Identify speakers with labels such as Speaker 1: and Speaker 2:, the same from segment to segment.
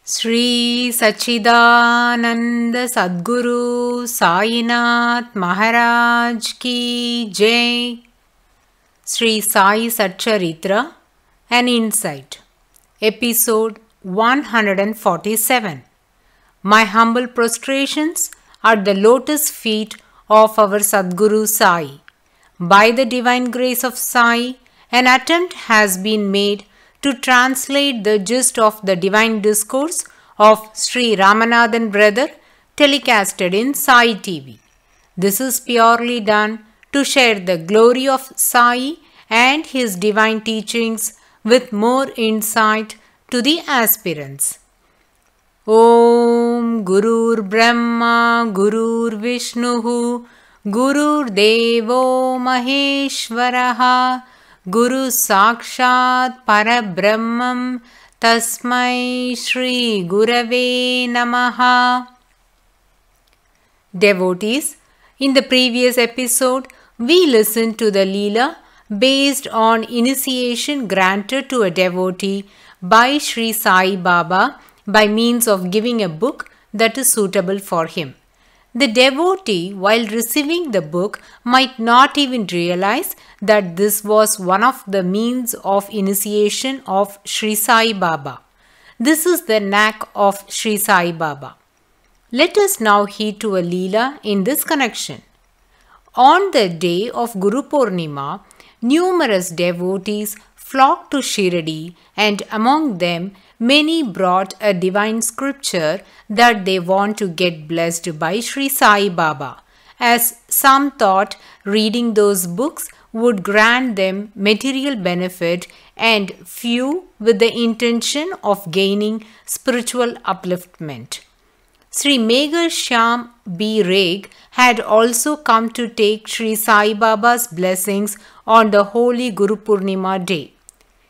Speaker 1: Sri Sachidananda Sadguru Sainath Maharaj Ki Jai. Sri Sai Satcharitra, an Insight, Episode 147. My humble prostrations at the lotus feet of our Sadguru Sai. By the divine grace of Sai, an attempt has been made to translate the gist of the divine discourse of Sri Ramanathan Brother telecasted in Sai TV. This is purely done to share the glory of Sai and his divine teachings with more insight to the aspirants. Om Gurur Brahma Gurur Vishnuhu Gurur Devo Maheshwaraha Guru Sakshat Parabrahmam Tasmai Shri Gurave Namaha. Devotees, in the previous episode, we listened to the Leela based on initiation granted to a devotee by Sri Sai Baba by means of giving a book that is suitable for him. The devotee, while receiving the book, might not even realize that this was one of the means of initiation of Sri Sai Baba. This is the knack of Sri Sai Baba. Let us now heed to a Leela in this connection. On the day of Guru Purnima, numerous devotees flocked to Shirdi, and among them many brought a divine scripture that they want to get blessed by Sri Sai Baba, as some thought reading those books would grant them material benefit and few with the intention of gaining spiritual upliftment. Sri Megha Shyam B. Reg had also come to take Sri Sai Baba's blessings on the holy Guru Purnima day.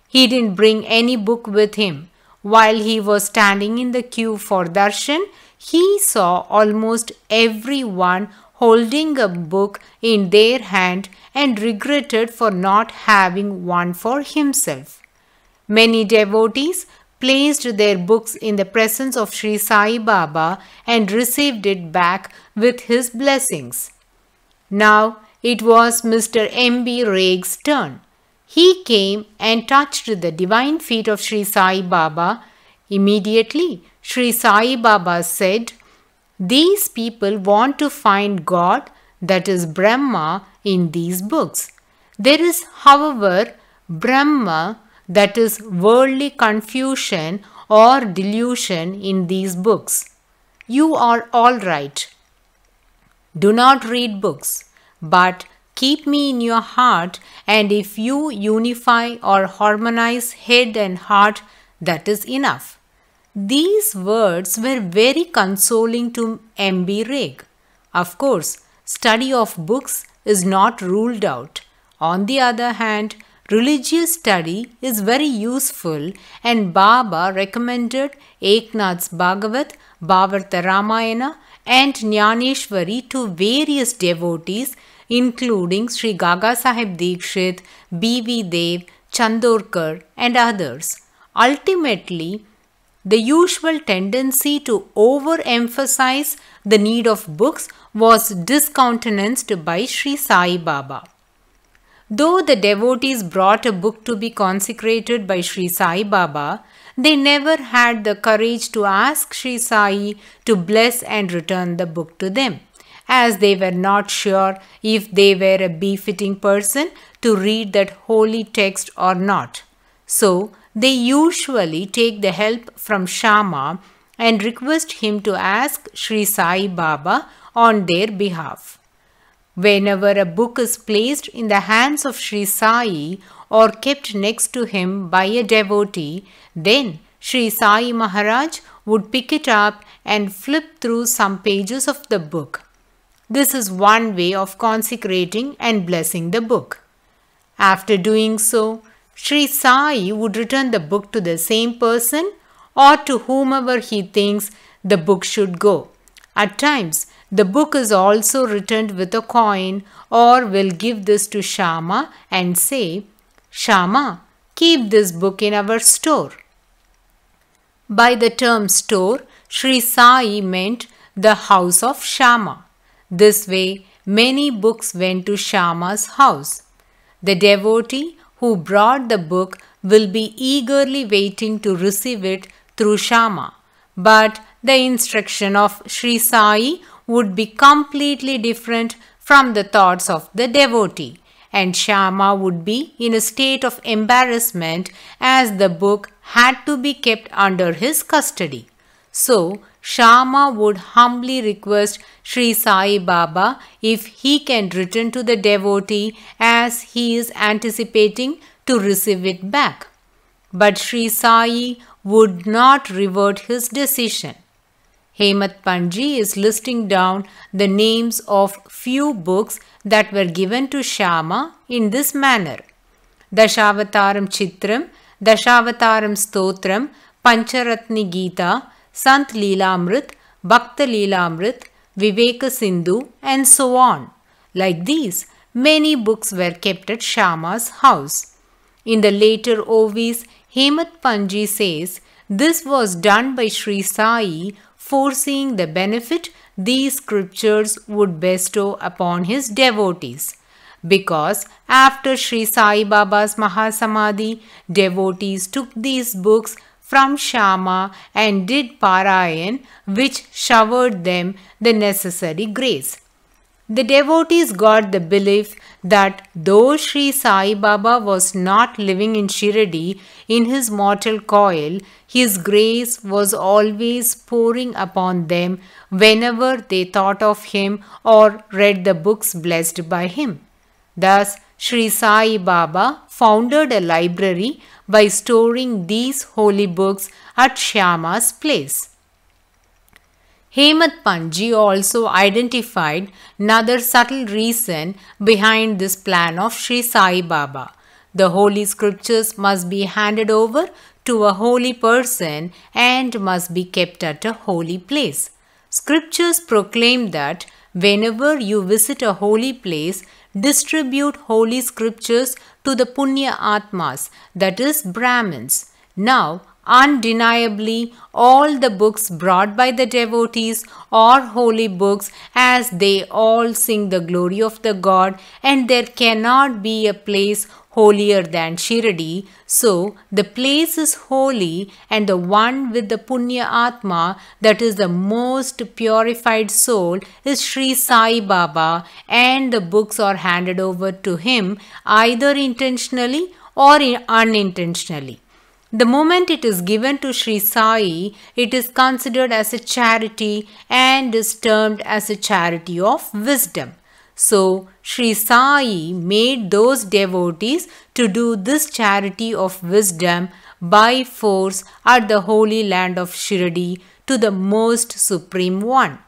Speaker 1: He didn't bring any book with him. While he was standing in the queue for darshan, he saw almost everyone holding a book in their hand and regretted for not having one for himself. Many devotees placed their books in the presence of Sri Sai Baba and received it back with his blessings. Now it was Mr. M.B. Reg's turn. He came and touched the divine feet of Sri Sai Baba. Immediately, Sri Sai Baba said, "These people want to find God, that is Brahma, in these books. There is, however, Brahma, that is worldly confusion or delusion, in these books. You are all right. Do not read books, but keep me in your heart, and if you unify or harmonize head and heart, that is enough." These words were very consoling to M.B. Reg. Of course, study of books is not ruled out. On the other hand, religious study is very useful, and Baba recommended Eknath's Bhagavat, Bhavarta Ramayana, and Jnaneshwari to various devotees, including Sri Gaga Sahib Dikshit, B.V. Dev, Chandorkar, and others. Ultimately, the usual tendency to overemphasize the need of books was discountenanced by Sri Sai Baba. Though the devotees brought a book to be consecrated by Sri Sai Baba, they never had the courage to ask Sri Sai to bless and return the book to them, as they were not sure if they were a befitting person to read that holy text or not. So, they usually take the help from Shama and request him to ask Sri Sai Baba on their behalf. Whenever a book is placed in the hands of Sri Sai or kept next to him by a devotee, then Sri Sai Maharaj would pick it up and flip through some pages of the book. This is one way of consecrating and blessing the book. After doing so, Sri Sai would return the book to the same person or to whomever he thinks the book should go. At times, the book is also returned with a coin, or will give this to Shama and say, "Shama, keep this book in our store." By the term store, Sri Sai meant the house of Shama. This way, many books went to Shama's house. The devotee who brought the book will be eagerly waiting to receive it through Shama. But the instruction of Sri Sai would be completely different from the thoughts of the devotee, and Shama would be in a state of embarrassment as the book had to be kept under his custody. So, Shama would humbly request Sri Sai Baba if he can return to the devotee as he is anticipating to receive it back. But Sri Sai would not revert his decision. Hemat Panji is listing down the names of few books that were given to Shama in this manner: Dashavataram Chitram, Dashavataram Stotram, Pancharatni Gita, Sant Leelamrit, Bhakta Leelamrit, Viveka Sindhu, and so on. Like these, many books were kept at Shama's house. In the later Ovis, Hemat Panji says this was done by Sri Sai, foreseeing the benefit these scriptures would bestow upon his devotees. Because after Sri Sai Baba's Mahasamadhi, devotees took these books from Shama and did Parayan, which showered them the necessary grace. The devotees got the belief that though Sri Sai Baba was not living in Shirdi in his mortal coil, his grace was always pouring upon them whenever they thought of him or read the books blessed by him. Thus, Sri Sai Baba founded a library by storing these holy books at Shama's place. Hemat Panji also identified another subtle reason behind this plan of Sri Sai Baba. The holy scriptures must be handed over to a holy person and must be kept at a holy place. Scriptures proclaim that whenever you visit a holy place, distribute holy scriptures to the Punya Atmas, that is Brahmins. Now, undeniably, all the books brought by the devotees are holy books, as they all sing the glory of the God, and there cannot be a place holier than Shirdi. So, the place is holy, and the one with the Punya Atma, that is the most purified soul, is Sri Sai Baba, and the books are handed over to him either intentionally or unintentionally. The moment it is given to Sri Sai, it is considered as a charity and is termed as a charity of wisdom. So, Sri Sai made those devotees to do this charity of wisdom by force at the holy land of Shirdi to the most supreme one.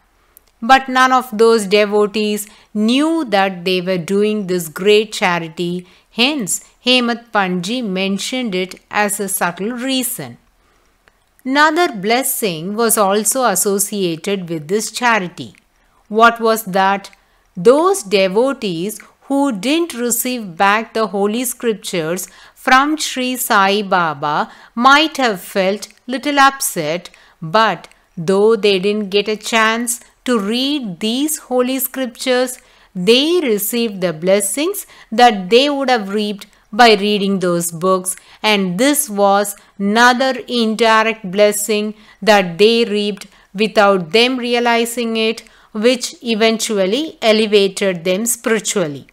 Speaker 1: But none of those devotees knew that they were doing this great charity. Hence, Hemat Panji mentioned it as a subtle reason. Another blessing was also associated with this charity. What was that? Those devotees who didn't receive back the holy scriptures from Sri Sai Baba might have felt little upset, but though they didn't get a chance to read these holy scriptures, they received the blessings that they would have reaped by reading those books, and this was another indirect blessing that they reaped without them realizing it, which eventually elevated them spiritually.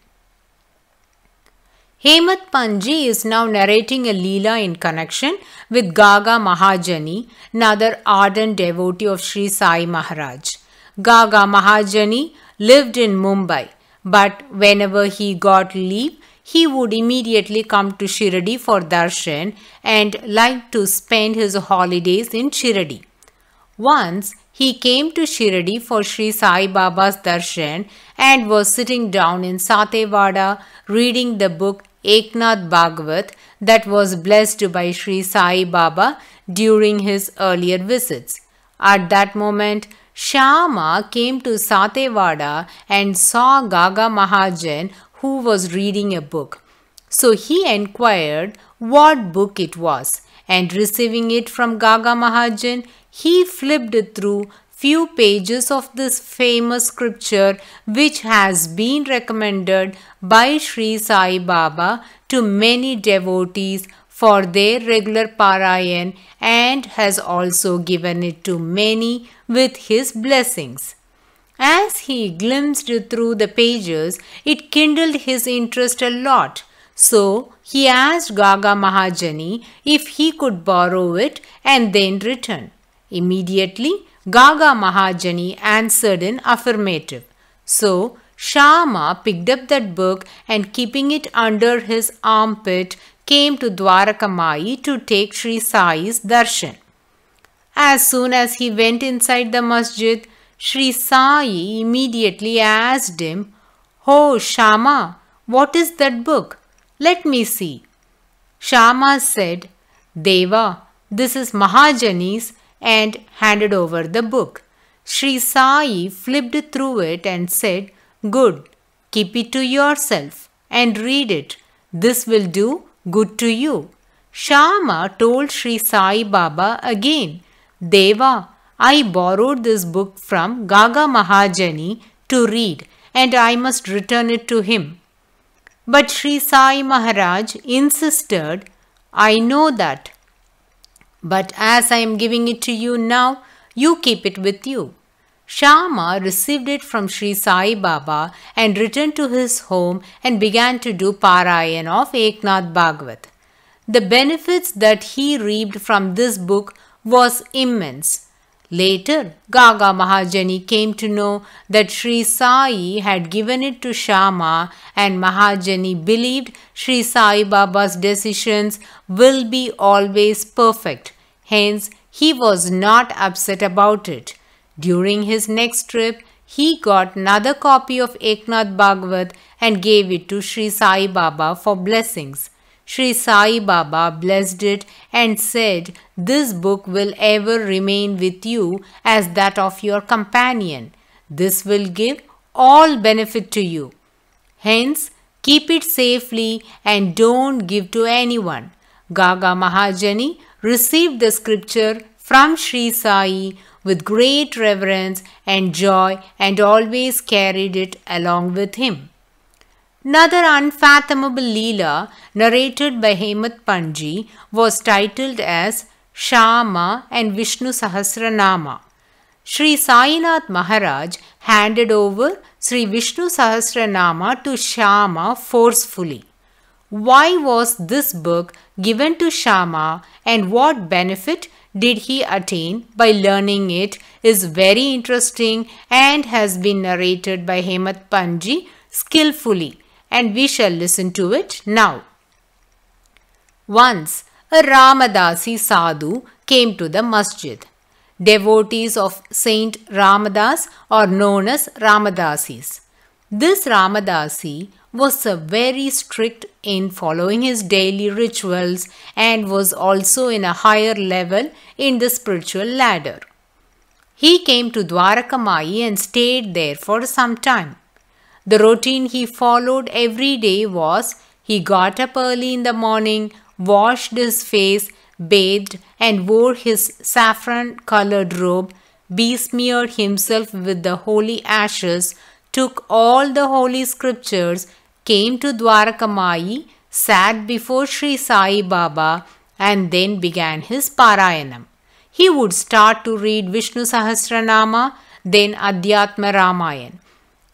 Speaker 1: Hemat Panji is now narrating a Leela in connection with Gaga Mahajani, another ardent devotee of Sri Sai Maharaj. Gaga Mahajani lived in Mumbai, but whenever he got leave, he would immediately come to Shirdi for darshan and liked to spend his holidays in Shirdi. Once he came to Shirdi for Sri Sai Baba's darshan and was sitting down in Satewada reading the book Eknath Bhagavat that was blessed by Sri Sai Baba during his earlier visits. At that moment, Shama came to Satewada and saw Gaga Mahajan, who was reading a book. So he inquired what book it was, and receiving it from Gaga Mahajan, he flipped through few pages of this famous scripture which has been recommended by Sri Sai Baba to many devotees for their regular Parayan and has also given it to many with his blessings. As he glimpsed through the pages, it kindled his interest a lot. So he asked Gaga Mahajani if he could borrow it and then return. Immediately, Gaga Mahajani answered in affirmative. So Shama picked up that book and keeping it under his armpit came to Dwarakamai to take Sri Sai's darshan. As soon as he went inside the masjid, Sri Sai immediately asked him, "Oh Shama, what is that book? Let me see." Shama said, "Deva, this is Mahajani's," and handed over the book. Sri Sai flipped through it and said, "Good, keep it to yourself and read it. This will do good to you." Shama told Sri Sai Baba again, "Deva, I borrowed this book from Gaga Mahajani to read and I must return it to him." But Sri Sai Maharaj insisted, "I know that. But as I am giving it to you now, you keep it with you." Shama received it from Sri Sai Baba and returned to his home and began to do Parayan of Eknath Bhagavat. The benefits that he reaped from this book was immense. Later, Gaga Mahajani came to know that Sri Sai had given it to Shama and Mahajani believed Sri Sai Baba's decisions will be always perfect. Hence, he was not upset about it. During his next trip, he got another copy of Eknath Bhagavat and gave it to Sri Sai Baba for blessings. Sri Sai Baba blessed it and said, "This book will ever remain with you as that of your companion. This will give all benefit to you. Hence, keep it safely and don't give to anyone." Gaga Mahajani received the scripture from Sri Sai with great reverence and joy and always carried it along with him. Another unfathomable Leela narrated by Hemat Panji was titled as Shama and Vishnu Sahasranama. Sri Sainath Maharaj handed over Sri Vishnu Sahasranama to Shama forcefully. Why was this book given to Shama and what benefit did he attain by learning it is very interesting and has been narrated by Hemat Panji skillfully, and we shall listen to it now. Once a Ramadasi sadhu came to the masjid. Devotees of Saint Ramadas are known as Ramadasis. This Ramadasi was very strict in following his daily rituals and was also in a higher level in the spiritual ladder. He came to Dwarakamai and stayed there for some time. The routine he followed every day was he got up early in the morning, washed his face, bathed and wore his saffron-colored robe, besmeared himself with the holy ashes, took all the holy scriptures, came to Dwarakamai, sat before Sri Sai Baba and then began his Parayanam. He would start to read Vishnu Sahasranama, then Adhyatma Ramayan.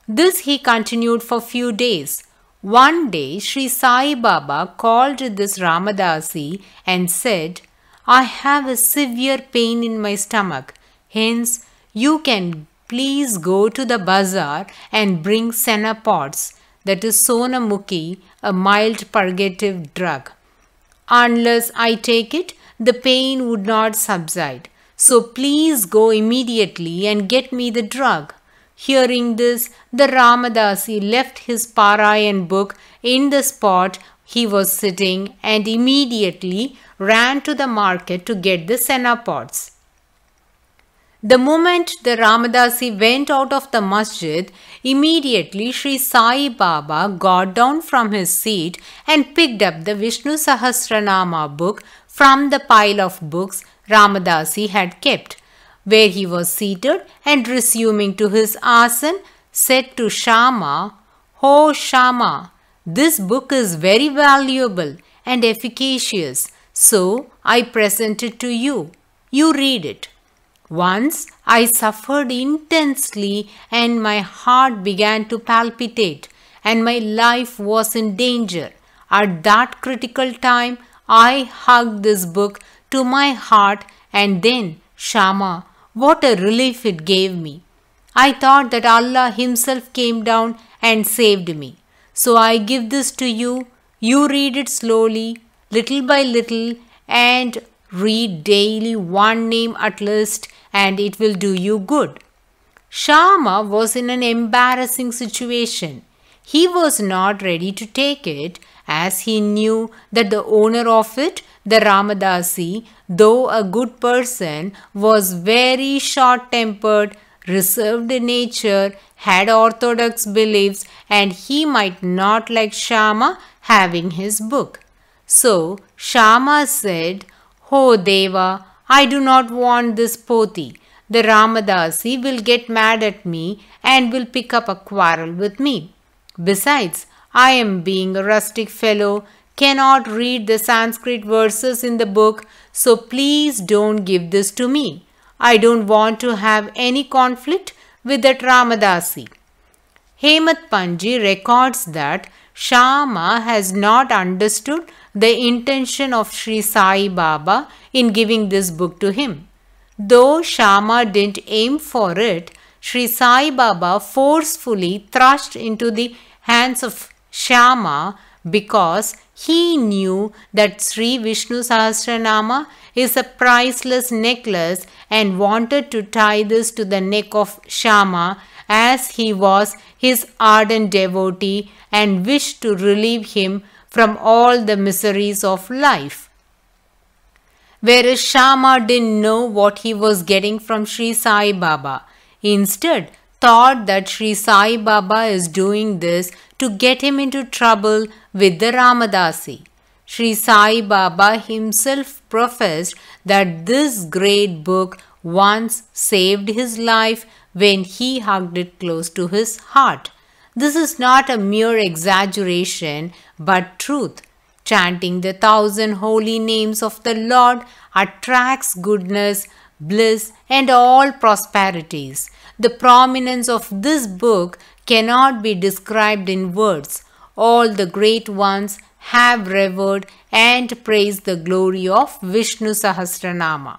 Speaker 1: This he continued for few days. One day Sri Sai Baba called this Ramadasi and said, "I have a severe pain in my stomach. Hence, you can please go to the bazaar and bring senna pods, that is Sonamukhi, a mild purgative drug. Unless I take it, the pain would not subside. So please go immediately and get me the drug." Hearing this, the Ramadasi left his Parayan book in the spot he was sitting and immediately ran to the market to get the senna pods. The moment the Ramadasi went out of the masjid, immediately Sri Sai Baba got down from his seat and picked up the Vishnu Sahasranama book from the pile of books Ramadasi had kept, where he was seated and resuming to his asan, said to Shama, "Oh Shama, this book is very valuable and efficacious, so I present it to you. You read it." Once I suffered intensely and my heart began to palpitate and my life was in danger. At that critical time, I hugged this book to my heart, and then, Shama, what a relief it gave me. I thought that Allah Himself came down and saved me. So I give this to you. You read it slowly, little by little, and read daily one name at least, and it will do you good. Shama was in an embarrassing situation. He was not ready to take it, as he knew that the owner of it, the Ramadasi, though a good person, was very short-tempered, reserved in nature, had orthodox beliefs, and he might not like Shama having his book. So Shama said, "Oh Deva, I do not want this poti. The Ramadasi will get mad at me and will pick up a quarrel with me. Besides, I am being a rustic fellow, cannot read the Sanskrit verses in the book, so please don't give this to me. I don't want to have any conflict with that Ramadasi." Hemat Panji records that Shama has not understood the intention of Sri Sai Baba in giving this book to him. Though Shama didn't aim for it, Sri Sai Baba forcefully thrust into the hands of Shama because he knew that Sri Vishnu Sahasranama is a priceless necklace and wanted to tie this to the neck of Shama as he was his ardent devotee and wished to relieve him from all the miseries of life. Whereas Shama didn't know what he was getting from Sri Sai Baba. Instead, thought that Sri Sai Baba is doing this to get him into trouble with the Ramadasi. Sri Sai Baba himself professed that this great book once saved his life when he hugged it close to his heart. This is not a mere exaggeration, but truth. Chanting the 1,000 holy names of the Lord attracts goodness, bliss, and all prosperities. The prominence of this book cannot be described in words. All the great ones have revered and praised the glory of Vishnu Sahasranama.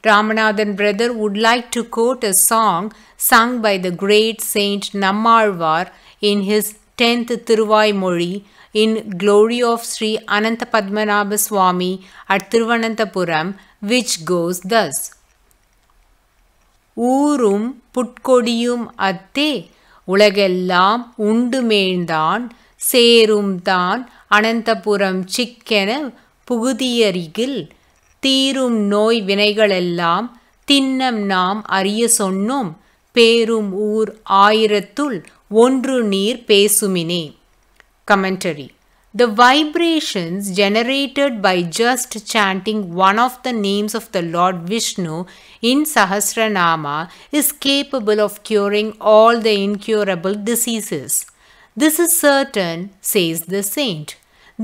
Speaker 1: Ramanathan brother would like to quote a song sung by the great saint Nammalvar in his 10th Thiruvaimozhi in glory of Sri Ananta Padmanabha Swami at Thiruvananthapuram, which goes thus. "Oorum putkodiyum atte ulagellam undumeeldan serum than Ananthapuram chikkena pugudiyarigil தீரும் நோய் வினைகளெல்லாம் தின்னம் நாம் அறிய சொன்னோம் பேரும் ஊர் ஆயிரத்துள் ஒன்று நீர் பேசுமினே." Commentary. The vibrations generated by just chanting one of the names of the Lord Vishnu in Sahasranama is capable of curing all the incurable diseases. This is certain, says the saint.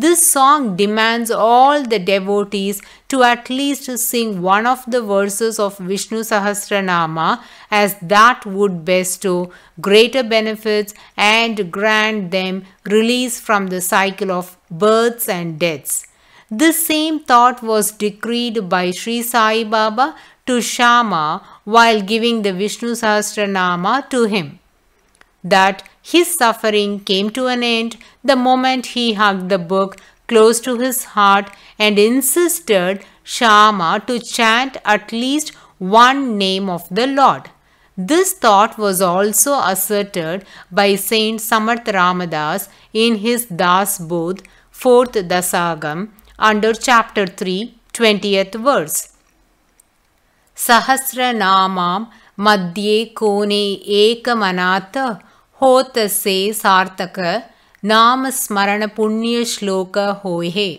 Speaker 1: This song demands all the devotees to at least sing one of the verses of Vishnu Sahasranama, as that would bestow greater benefits and grant them release from the cycle of births and deaths. This same thought was decreed by Sri Sai Baba to Shama while giving the Vishnu Sahasranama to him, that his suffering came to an end the moment he hugged the book close to his heart and insisted Shama to chant at least one name of the Lord. This thought was also asserted by Saint Samarth Ramadas in his Das Bodh, 4th Dasagam, under chapter 3, 20th verse. Sahasranamam madhye kone ekamanata होत से सार्थक नाम स्मरण पुण्य श्लोक होए.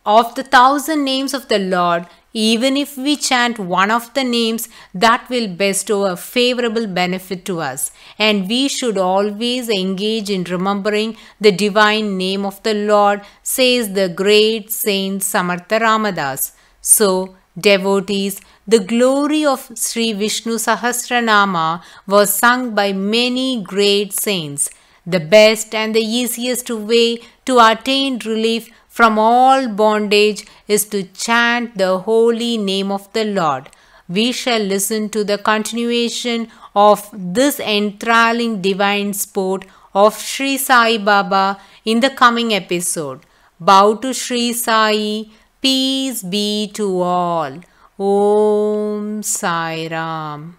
Speaker 1: Of the 1,000 names of the Lord, even if we chant one of the names, that will bestow a favorable benefit to us. And we should always engage in remembering the divine name of the Lord, says the great Saint Samartha Ramadas. So, devotees, the glory of Sri Vishnu Sahasranama was sung by many great saints. The best and the easiest way to attain relief from all bondage is to chant the holy name of the Lord. We shall listen to the continuation of this enthralling divine sport of Sri Sai Baba in the coming episode. Bow to Sri Sai. Peace be to all. Om Sai Ram.